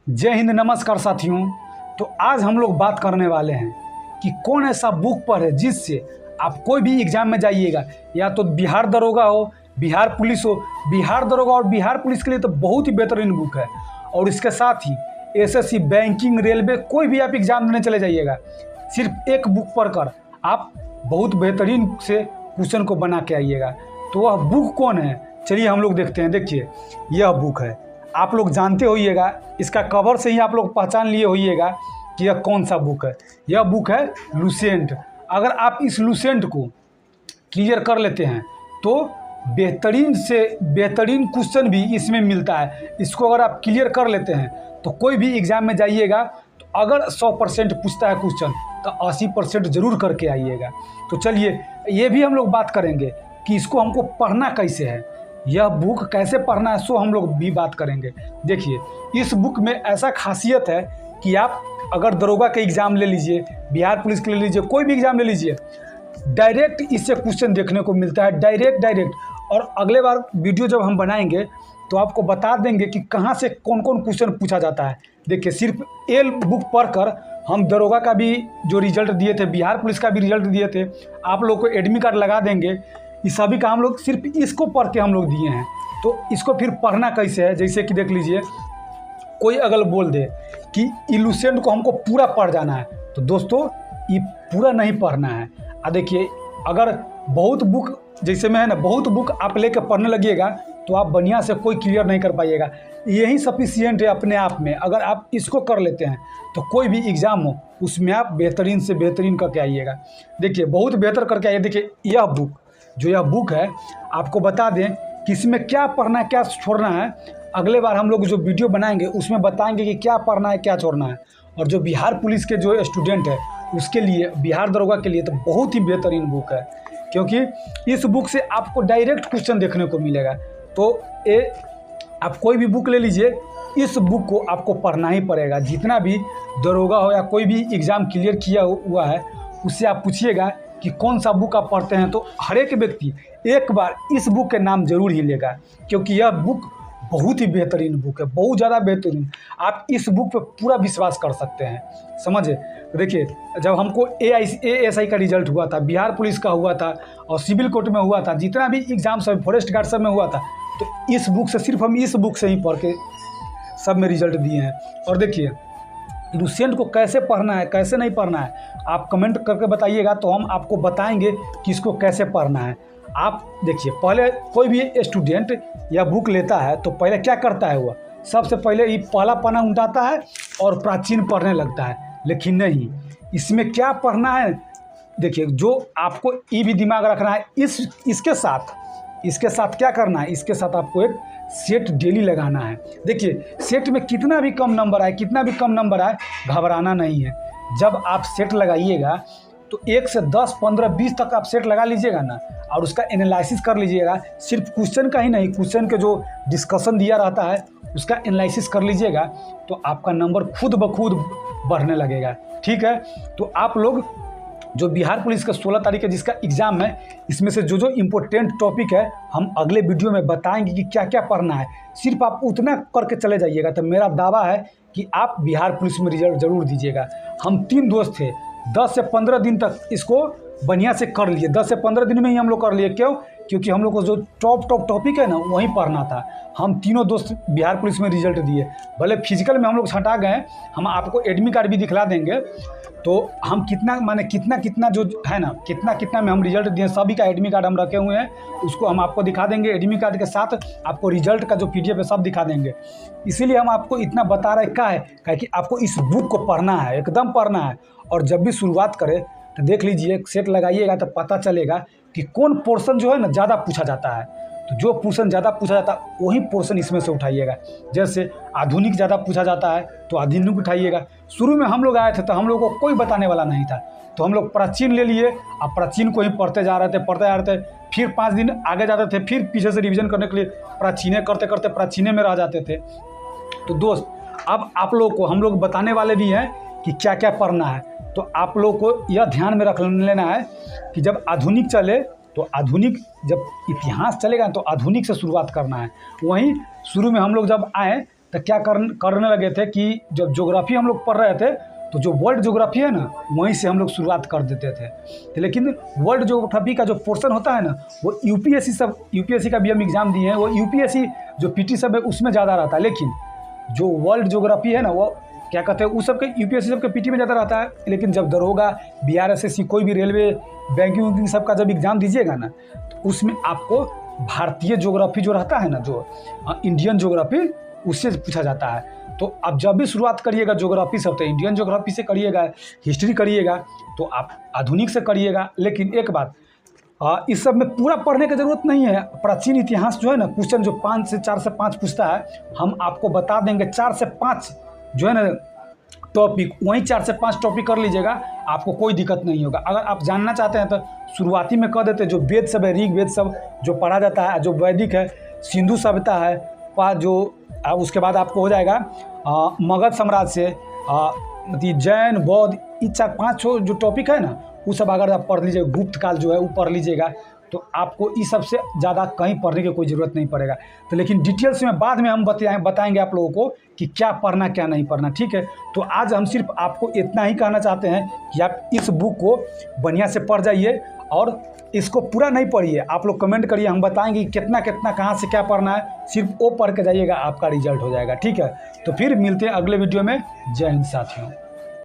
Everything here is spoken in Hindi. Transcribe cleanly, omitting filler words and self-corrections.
जय हिंद, नमस्कार साथियों। तो आज हम लोग बात करने वाले हैं कि कौन ऐसा बुक पढ़े जिससे आप कोई भी एग्जाम में जाइएगा, या तो बिहार दरोगा हो, बिहार पुलिस हो। बिहार दरोगा और बिहार पुलिस के लिए तो बहुत ही बेहतरीन बुक है। और इसके साथ ही एसएससी, बैंकिंग, रेलवे, कोई भी आप एग्जाम देने चले जाइएगा, सिर्फ एक बुक पढ़कर आप बहुत बेहतरीन से क्वेश्चन को बना के आइएगा। तो वह बुक कौन है, चलिए हम लोग देखते हैं। देखिए, यह बुक है, आप लोग जानते होइएगा, इसका कवर से ही आप लोग पहचान लिए होइएगा कि यह कौन सा बुक है। यह बुक है लुसेंट। अगर आप इस लुसेंट को क्लियर कर लेते हैं तो बेहतरीन से बेहतरीन क्वेश्चन भी इसमें मिलता है। इसको अगर आप क्लियर कर लेते हैं तो कोई भी एग्ज़ाम में जाइएगा तो अगर 100% पूछता है क्वेश्चन तो 80% ज़रूर करके आइएगा। तो चलिए, ये भी हम लोग बात करेंगे कि इसको हमको पढ़ना कैसे है, यह बुक कैसे पढ़ना है, सो हम लोग भी बात करेंगे। देखिए, इस बुक में ऐसा खासियत है कि आप अगर दरोगा के एग्ज़ाम ले लीजिए, बिहार पुलिस के ले लीजिए, कोई भी एग्ज़ाम ले लीजिए, डायरेक्ट इससे क्वेश्चन देखने को मिलता है, डायरेक्ट। और अगले बार वीडियो जब हम बनाएंगे तो आपको बता देंगे कि कहाँ से कौन कौन क्वेश्चन पूछा जाता है। देखिए, सिर्फ ए बुक पढ़कर हम दरोगा का भी जो रिजल्ट दिए थे, बिहार पुलिस का भी रिजल्ट दिए थे, आप लोग को एडमिट कार्ड लगा देंगे। इस सभी का हम लोग सिर्फ इसको पढ़ के हम लोग दिए हैं। तो इसको फिर पढ़ना कैसे है, जैसे कि देख लीजिए, कोई अगर बोल दे कि इलुसेंट को हमको पूरा पढ़ जाना है, तो दोस्तों ये पूरा नहीं पढ़ना है। देखिए, अगर बहुत बुक जैसे में है ना, बहुत बुक आप लेकर पढ़ने लगिएगा तो आप बढ़िया से कोई क्लियर नहीं कर पाइएगा। यही सफिशिएंट है अपने आप में। अगर आप इसको कर लेते हैं तो कोई भी एग्ज़ाम हो उसमें आप बेहतरीन से बेहतरीन करके आइएगा। देखिए, बहुत बेहतर करके आइए। देखिए, यह बुक है, आपको बता दें कि इसमें क्या पढ़ना है, क्या छोड़ना है। अगले बार हम लोग जो वीडियो बनाएंगे उसमें बताएंगे कि क्या पढ़ना है, क्या छोड़ना है। और जो बिहार पुलिस के जो स्टूडेंट है उसके लिए, बिहार दरोगा के लिए तो बहुत ही बेहतरीन बुक है, क्योंकि इस बुक से आपको डायरेक्ट क्वेश्चन देखने को मिलेगा। तो आप कोई भी बुक ले लीजिए, इस बुक को आपको पढ़ना ही पड़ेगा। जितना भी दरोगा हो या कोई भी एग्ज़ाम क्लियर किया हुआ है उससे आप पूछिएगा कि कौन सा बुक आप पढ़ते हैं, तो हर एक व्यक्ति एक बार इस बुक के नाम जरूर ही लेगा, क्योंकि यह बुक बहुत ही बेहतरीन बुक है, बहुत ज़्यादा बेहतरीन। आप इस बुक पे पूरा विश्वास कर सकते हैं, समझे। देखिए, जब हमको ASI का रिजल्ट हुआ था, बिहार पुलिस का हुआ था और सिविल कोर्ट में हुआ था, जितना भी एग्ज़ाम सब, फॉरेस्ट गार्ड सब में हुआ था, तो इस बुक से, सिर्फ हम इस बुक से ही पढ़ के सब में रिजल्ट दिए हैं। और देखिए, लुसेंट को कैसे पढ़ना है, कैसे नहीं पढ़ना है, आप कमेंट करके बताइएगा तो हम आपको बताएंगे कि इसको कैसे पढ़ना है। आप देखिए, पहले कोई भी स्टूडेंट या बुक लेता है तो पहले क्या करता है, वह सबसे पहले ये पहला पन्ना उल्टाता है और प्राचीन पढ़ने लगता है। लेकिन नहीं, इसमें क्या पढ़ना है, देखिए, जो आपको ये भी दिमाग रखना है, इसके साथ क्या करना है, इसके साथ आपको एक सेट डेली लगाना है। देखिए, सेट में कितना भी कम नंबर आए, घबराना नहीं है। जब आप सेट लगाइएगा तो 1 से 10, 15, 20 तक आप सेट लगा लीजिएगा ना, और उसका एनालिसिस कर लीजिएगा। सिर्फ क्वेश्चन का ही नहीं, क्वेश्चन के जो डिस्कशन दिया रहता है उसका एनालिसिस कर लीजिएगा, तो आपका नंबर खुद ब खुद बढ़ने लगेगा। ठीक है, तो आप लोग जो बिहार पुलिस का 16 तारीख है जिसका एग्ज़ाम है, इसमें से जो इम्पोर्टेंट टॉपिक है हम अगले वीडियो में बताएंगे कि क्या क्या पढ़ना है। सिर्फ आप उतना करके चले जाइएगा तो मेरा दावा है कि आप बिहार पुलिस में रिजल्ट ज़रूर दीजिएगा। हम 3 दोस्त थे, 10 से 15 दिन तक इसको बढ़िया से कर लिए। 10 से 15 दिन में ही हम लोग कर लिए। क्यों? क्योंकि हम लोग को जो टॉप टॉपिक है ना वहीं पढ़ना था। हम तीनों दोस्त बिहार पुलिस में रिजल्ट दिए। भले फिजिकल में हम लोग छँटा गए, हम आपको एडमिट कार्ड भी दिखला देंगे। तो हम कितना जो है ना, कितना में हम रिजल्ट दिए, सभी का एडमिट कार्ड हम रखे हुए हैं, उसको हम आपको दिखा देंगे। एडमिट कार्ड के साथ आपको रिजल्ट का जो PDF है सब दिखा देंगे। इसीलिए हम आपको इतना बता रहे क्या है कि आपको इस बुक को पढ़ना है, एकदम पढ़ना है। और जब भी शुरुआत करें तो देख लीजिए, सेट लगाइएगा तो पता चलेगा कि कौन पोर्शन जो है ना ज़्यादा पूछा जाता है। तो जो पोर्शन ज़्यादा पूछा जाता है वही पोर्शन इसमें से उठाइएगा। जैसे आधुनिक ज़्यादा पूछा जाता है तो आधुनिक उठाइएगा। शुरू में हम लोग आए थे तो हम लोगों को कोई बताने वाला नहीं था, तो हम लोग प्राचीन ले लिए और प्राचीन को ही पढ़ते जा रहे थे। फिर 5 दिन आगे जाते थे, फिर पीछे से रिवीजन करने के लिए प्राचीने करते प्राचीने में रह जाते थे। तो दोस्त, अब आप लोग को हम लोग बताने वाले भी हैं कि क्या क्या पढ़ना है। तो आप लोग को यह ध्यान में रख लेना है कि जब आधुनिक चले तो आधुनिक, जब इतिहास चलेगा तो आधुनिक से शुरुआत करना है। वहीं शुरू में हम लोग जब आए तो क्या करने लगे थे कि जब ज्योग्राफी हम लोग पढ़ रहे थे तो जो वर्ल्ड ज्योग्राफी है ना वहीं से हम लोग शुरुआत कर देते थे। तो लेकिन वर्ल्ड ज्योग्राफी का जो पोर्शन होता है ना वो यूपीएससी का भी हम एग्ज़ाम दिए हैं, वो यूपीएससी जो पीटी सब है उसमें ज़्यादा रहता है। लेकिन जो वर्ल्ड ज्योग्राफी है ना वो क्या कहते हैं उस सब के यूपीएससी सब के पीटी में ज़्यादा रहता है। लेकिन जब दरोगा, बीआरएसएससी, कोई भी रेलवे, बैंकिंग वैंकिंग सब का जब एग्ज़ाम दीजिएगा ना तो उसमें आपको भारतीय ज्योग्राफी जो रहता है ना, जो इंडियन ज्योग्राफी, उससे पूछा जाता है। तो आप जब भी शुरुआत करिएगा ज्योग्राफी सब तो इंडियन ज्योग्राफी से करिएगा, हिस्ट्री करिएगा तो आप आधुनिक से करिएगा। लेकिन एक बात, इस सब में पूरा पढ़ने की ज़रूरत नहीं है। प्राचीन इतिहास जो है ना, क्वेश्चन जो 4 से 5 पूछता है, हम आपको बता देंगे 4 से 5 जो है ना टॉपिक, वहीं 4 से 5 टॉपिक कर लीजिएगा, आपको कोई दिक्कत नहीं होगा। अगर आप जानना चाहते हैं तो शुरुआती में कह देते, जो वेद सब है, ऋग्वेद सब जो पढ़ा जाता है, जो वैदिक है, सिंधु सभ्यता है, जो उसके बाद आपको हो जाएगा मगध साम्राज्य से मतलब जैन, बौद्ध, ये 4-5 जो टॉपिक है ना वो सब अगर आप पढ़ लीजिएगा, गुप्त काल जो है वो पढ़ लीजिएगा तो आपको इस सबसे ज़्यादा कहीं पढ़ने की कोई ज़रूरत नहीं पड़ेगा। तो लेकिन डिटेल्स में बाद में हम बताएंगे आप लोगों को कि क्या पढ़ना क्या नहीं पढ़ना, ठीक है। तो आज हम सिर्फ आपको इतना ही कहना चाहते हैं कि आप इस बुक को बढ़िया से पढ़ जाइए और इसको पूरा नहीं पढ़िए। आप लोग कमेंट करिए, हम बताएंगे कितना कहाँ से क्या पढ़ना है, सिर्फ वो पढ़ के जाइएगा, आपका रिजल्ट हो जाएगा, ठीक है। तो फिर मिलते हैं अगले वीडियो में। जय हिंद साथियों।